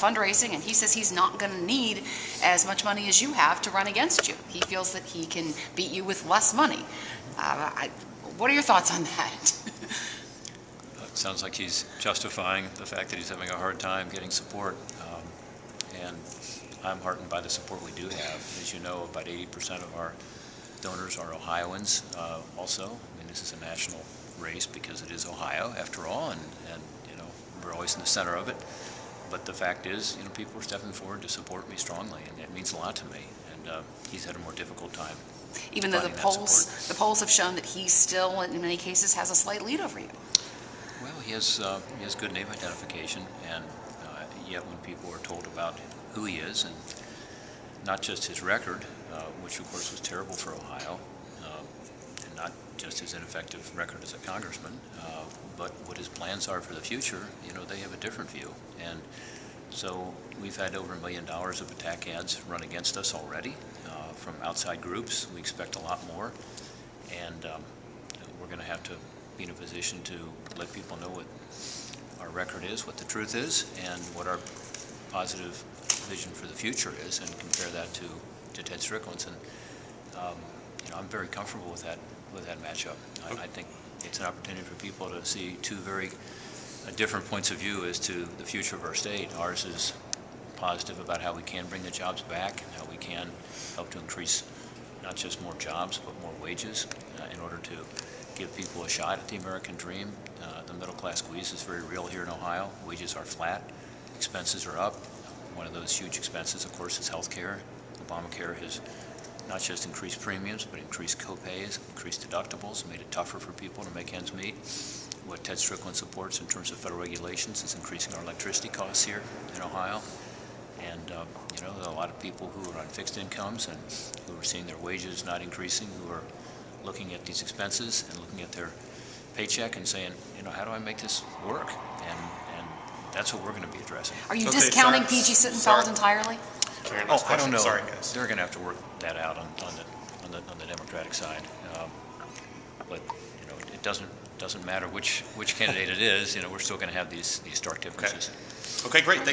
fundraising, and he says he's not going to need as much money as you have to run against you. He feels that he can beat you with less money. What are your thoughts on that? It sounds like he's justifying the fact that he's having a hard time getting support, and I'm heartened by the support we do have. As you know, about 80% of our donors are Ohioans also. I mean, this is a national race because it is Ohio, after all, and you know, we're always in the center of it. But the fact is, you know, people are stepping forward to support me strongly, and it means a lot to me. And he's had a more difficult time. Even though the polls have shown that he still, in many cases, has a slight lead over you. Well, he has good name identification, and yet when people are told about who he is, and not just his record, which of course was terrible for Ohio, and not just his ineffective record as a congressman, but what his plans are for the future, you know, they have a different view. And so we've had over $1 million of attack ads run against us already from outside groups. We expect a lot more, and we're going to have to be in a position to let people know what our record is, what the truth is, and what our positive vision for the future is, and compare that to Ted Strickland's. And you know, I'm very comfortable with that matchup. I think it's an opportunity for people to see two very different points of view as to the future of our state. Ours is positive about how we can bring the jobs back, how we can help to increase not just more jobs but more wages in order to give people a shot at the American dream. The middle class squeeze is very real here in Ohio. Wages are flat, expenses are up. One of those huge expenses, of course, is health care. Obamacare has not just increased premiums, but increased co-pays, increased deductibles, made it tougher for people to make ends meet. What Ted Strickland supports in terms of federal regulations is increasing our electricity costs here in Ohio. And you know, there are a lot of people who are on fixed incomes and who are seeing their wages not increasing, who are looking at these expenses and looking at their paycheck and saying, you know, how do I make this work? And that's what we're going to be addressing. Are you discounting PG Sittenfeld entirely? I don't know. Sorry, guys. They're going to have to work that out on the Democratic side. But you know, it doesn't matter which candidate it is. You know, we're still going to have these stark differences. Okay, great. Thanks.